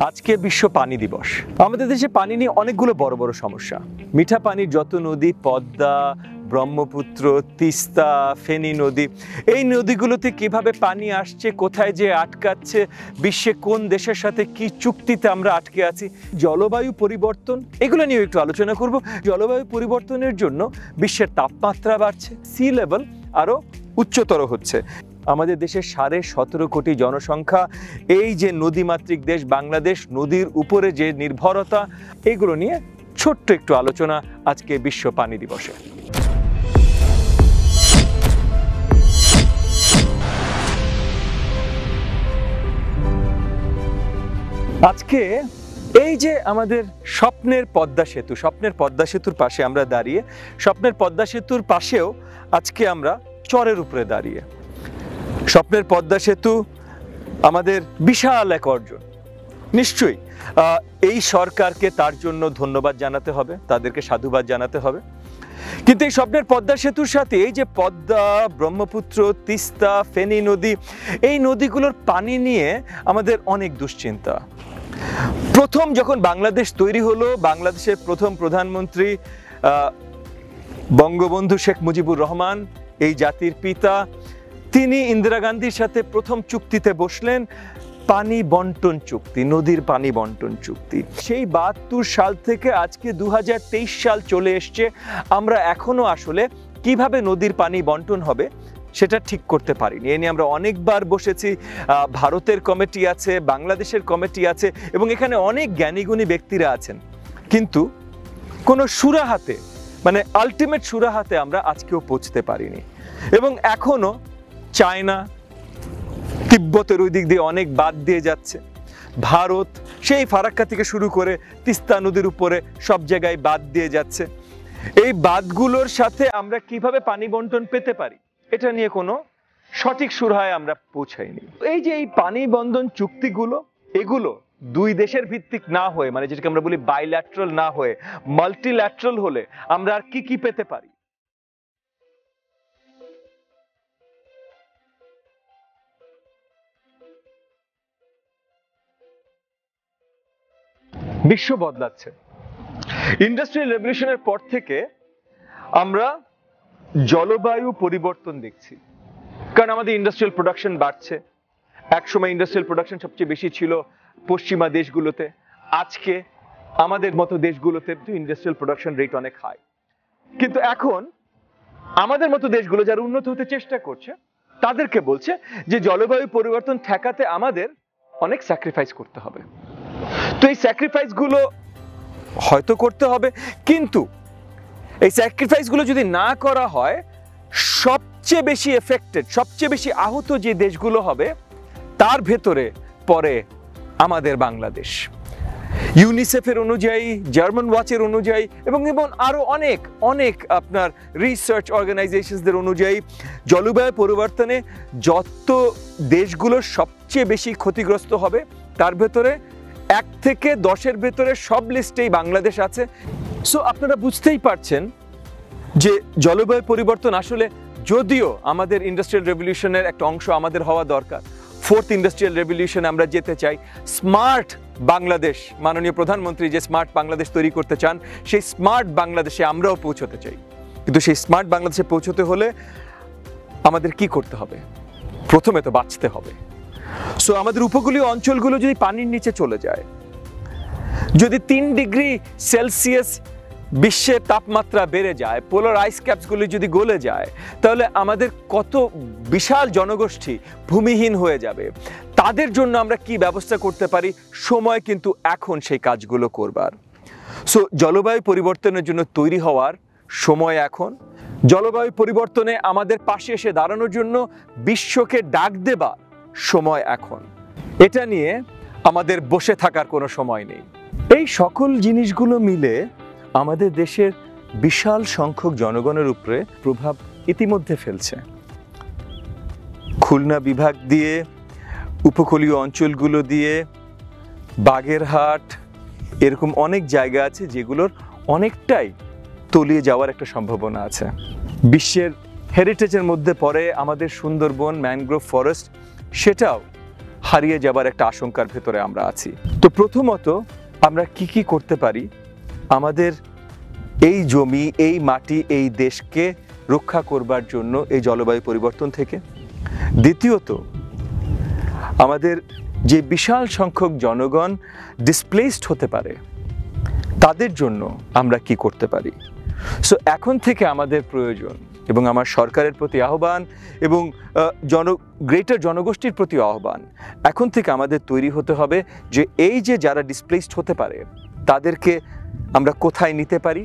আজকে বিশ্ব পানি দিবস। আমাদের দেশে পানি নিয়ে অনেকগুলো বড় বড় সমস্যা। মিঠা পানির যত নদী, পদ্মা, ব্রহ্মপুত্র, তিস্তা, ফেনী নদী, এই নদীগুলোতে কিভাবে পানি আসছে, কোথায় যে আটকাচ্ছে, বিশ্বে কোন দেশের সাথে কি চুক্তিতে আমরা আটকে আছি, জলবায়ু পরিবর্তন, এগুলো নিয়ে একটু আলোচনা করব। জলবায়ু পরিবর্তনের জন্য বিশ্বের তাপমাত্রা বাড়ছে, সি লেভেল আরো উচ্চতর হচ্ছে। আমাদের দেশের 17.5 কোটি জনসংখ্যা, এই যে নদীমাতৃক দেশ বাংলাদেশ, নদীর উপরে যে নির্ভরতা, এগুলো নিয়ে ছোট্ট একটু আলোচনা আজকে বিশ্ব পানি দিবসে। আজকে এই যে আমাদের স্বপ্নের পদ্মা সেতুর পাশে আমরা দাঁড়িয়ে, স্বপ্নের পদ্মা সেতুর পাশেও আজকে আমরা চরের উপরে দাঁড়িয়ে। স্বপ্নের পদ্মা সেতু আমাদের বিশাল এক অর্জন। নিশ্চয়ই এই সরকারকে তার জন্য ধন্যবাদ জানাতে হবে, তাদেরকে সাধুবাদ জানাতে হবে। কিন্তু এই স্বপ্নের পদ্মা সেতুর সাথে এই যে পদ্মা, ব্রহ্মপুত্র, তিস্তা, ফেনী নদী, এই নদীগুলোর পানি নিয়ে আমাদের অনেক দুশ্চিন্তা। প্রথম যখন বাংলাদেশ তৈরি হলো, বাংলাদেশের প্রথম প্রধানমন্ত্রী বঙ্গবন্ধু শেখ মুজিবুর রহমান, এই জাতির পিতা, তিনি ইন্দিরা গান্ধীর সাথে প্রথম চুক্তিতে বসলেন, পানি বন্টন চুক্তি, নদীর পানি বন্টন চুক্তি। সেই 72 সাল থেকে আজকে 2023 সাল চলে এসছে, আমরা এখনো আসলে কিভাবে নদীর পানি বন্টন হবে সেটা ঠিক করতে পারিনি। এ নিয়ে আমরা অনেকবার বসেছি, ভারতের কমিটি আছে, বাংলাদেশের কমিটি আছে, এবং এখানে অনেক জ্ঞানীগুণী ব্যক্তিরা আছেন, কিন্তু কোনো সুরাহাতে, মানে আলটিমেট সুরাহাতে আমরা আজকেও পৌঁছতে পারিনি। এবং এখনো চায়না, তিব্বতের ওই দিক দিয়ে অনেক বাদ দিয়ে যাচ্ছে, ভারত সেই ফারাক্কা থেকে শুরু করে তিস্তা নদীর উপরে সব জায়গায় বাদ দিয়ে যাচ্ছে। এই বাদগুলোর সাথে আমরা কিভাবে পানি বন্টন পেতে পারি, এটা নিয়ে কোনো সঠিক সুরাহায় আমরা পৌঁছাইনি। এই যে এই পানি বন্টন চুক্তিগুলো, এগুলো দুই দেশের ভিত্তিক না হয়ে, মানে যেটাকে আমরা বলি বাইল্যাট্রাল না হয়ে মাল্টিল্যাট্রাল হলে আমরা আর কি কি পেতে পারি। বিশ্ব বদলাচ্ছে। ইন্ডাস্ট্রিয়াল রেভলিউশনের পর থেকে আমরা জলবায়ু পরিবর্তন দেখছি, কারণ আমাদের ইন্ডাস্ট্রিয়াল প্রোডাকশন বাড়ছে। একসময় ইন্ডাস্ট্রিয়াল প্রোডাকশন সবচেয়ে বেশি ছিল পশ্চিমা দেশগুলোতে, আজকে আমাদের মতো দেশগুলোতে ইন্ডাস্ট্রিয়াল প্রোডাকশন রেট অনেক হাই। কিন্তু এখন আমাদের মতো দেশগুলো যারা উন্নত হতে চেষ্টা করছে, তাদেরকে বলছে যে জলবায়ু পরিবর্তন ঠেকাতে আমাদের অনেক স্যাক্রিফাইস করতে হবে। তো এই স্যাক্রিফাইস গুলো হয়তো করতে হবে, কিন্তু এই স্যাক্রিফাইস গুলো যদি না করা হয়, সবচেয়ে বেশি এফেক্টেড, সবচেয়ে বেশি আহত যে দেশগুলো হবে তার ভেতরে পড়ে আমাদের বাংলাদেশ। ইউনিসেফের অনুযায়ী, জার্মান ওয়াচের অনুযায়ী, এবং আরো অনেক অনেক আপনার রিসার্চ অর্গানাইজেশনসদের অনুযায়ী, জলবায়ু পরিবর্তনে যত দেশগুলো সবচেয়ে বেশি ক্ষতিগ্রস্ত হবে তার ভেতরে 1 থেকে 10-এর ভেতরে সব লিস্টেই বাংলাদেশ আছে। সো আপনারা বুঝতেই পারছেন যে জলবায়ু পরিবর্তন আসলে, যদিও আমাদের ইন্ডাস্ট্রিয়াল রেভলিউশনের একটা অংশ আমাদের হওয়া দরকার, 4th ইন্ডাস্ট্রিয়াল রেভলিউশন আমরা যেতে চাই, স্মার্ট বাংলাদেশ, মাননীয় প্রধানমন্ত্রী যে স্মার্ট বাংলাদেশ তৈরি করতে চান, সেই স্মার্ট বাংলাদেশে আমরাও পৌঁছতে চাই। কিন্তু সেই স্মার্ট বাংলাদেশে পৌঁছতে হলে আমাদের কি করতে হবে? প্রথমে তো বাঁচতে হবে। সো আমাদের উপকূলীয় অঞ্চলগুলো যদি পানির নিচে চলে যায়, যদি 3 ডিগ্রি সেলসিয়াস বিশ্বের তাপমাত্রা বেড়ে যায়, পোলার আইস ক্যাপসগুলি যদি গলে যায়, তাহলে আমাদের কত বিশাল জনগোষ্ঠী ভূমিহীন হয়ে যাবে। তাদের জন্য আমরা কি ব্যবস্থা করতে পারি? সময় কিন্তু এখন সেই কাজগুলো করবার। সো জলবায়ু পরিবর্তনের জন্য তৈরি হওয়ার সময় এখন। জলবায়ু পরিবর্তনে আমাদের পাশে এসে দাঁড়ানোর জন্য বিশ্বকে ডাক দেবার সময় এখন। এটা নিয়ে আমাদের বসে থাকার কোনো সময় নেই। এই সকল জিনিসগুলো মিলে আমাদের দেশের বিশাল সংখ্যক জনগণের উপরে প্রভাব ইতিমধ্যে ফেলছে। খুলনা বিভাগ দিয়ে, উপকূলীয় অঞ্চলগুলো দিয়ে, বাগেরহাট, এরকম অনেক জায়গা আছে যেগুলোর অনেকটাই তলিয়ে যাওয়ার একটা সম্ভাবনা আছে। বিশ্বের হেরিটেজের মধ্যে পড়ে আমাদের সুন্দরবন, ম্যানগ্রোভ ফরেস্ট, সেটাও হারিয়ে যাবার একটা আশঙ্কার ভেতরে আমরা আছি। তো প্রথমত আমরা কি করতে পারি আমাদের এই জমি, এই মাটি, এই দেশকে রক্ষা করবার জন্য এই জলবায়ু পরিবর্তন থেকে? দ্বিতীয়ত, আমাদের যে বিশাল সংখ্যক জনগণ ডিসপ্লেসড হতে পারে তাদের জন্য আমরা কি করতে পারি? সো এখন থেকে আমাদের প্রয়োজন, এবং আমার সরকারের প্রতি আহ্বান এবং গ্রেটার জনগোষ্ঠীর প্রতি আহ্বান, এখন থেকে আমাদের তৈরি হতে হবে যে এই যে যারা ডিসপ্লেসড হতে পারে তাদেরকে আমরা কোথায় নিতে পারি,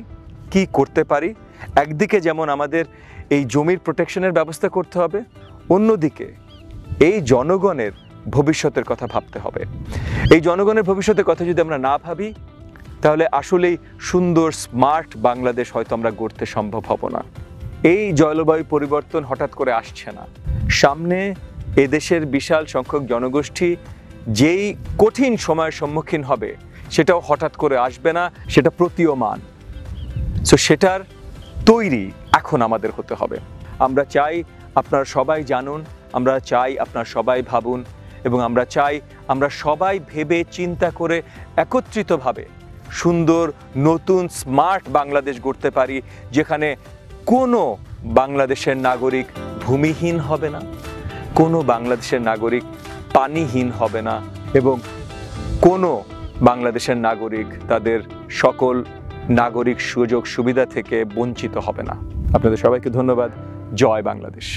কি করতে পারি। একদিকে যেমন আমাদের এই জমির প্রোটেকশনের ব্যবস্থা করতে হবে, অন্যদিকে এই জনগণের ভবিষ্যতের কথা ভাবতে হবে। এই জনগণের ভবিষ্যতের কথা যদি আমরা না ভাবি তাহলে আসলেই সুন্দর স্মার্ট বাংলাদেশ হয়তো আমরা গড়তে সম্ভব হব না। এই জলবায়ু পরিবর্তন হঠাৎ করে আসছে না, সামনে এদেশের বিশাল সংখ্যক জনগোষ্ঠী যেই কঠিন সময়ের সম্মুখীন হবে সেটাও হঠাৎ করে আসবে না, সেটা প্রতীয়মান। সো সেটার তৈরি এখন আমাদের হতে হবে। আমরা চাই আপনারা সবাই জানুন, আমরা চাই আপনারা সবাই ভাবুন, এবং আমরা চাই আমরা সবাই ভেবে চিন্তা করে একত্রিতভাবে সুন্দর নতুন স্মার্ট বাংলাদেশ গড়তে পারি, যেখানে কোনো বাংলাদেশের নাগরিক ভূমিহীন হবে না, কোনো বাংলাদেশের নাগরিক পানিহীন হবে না, এবং কোনো বাংলাদেশের নাগরিক তাদের সকল নাগরিক সুযোগ সুবিধা থেকে বঞ্চিত হবে না। আপনাদের সবাইকে ধন্যবাদ। জয় বাংলাদেশ।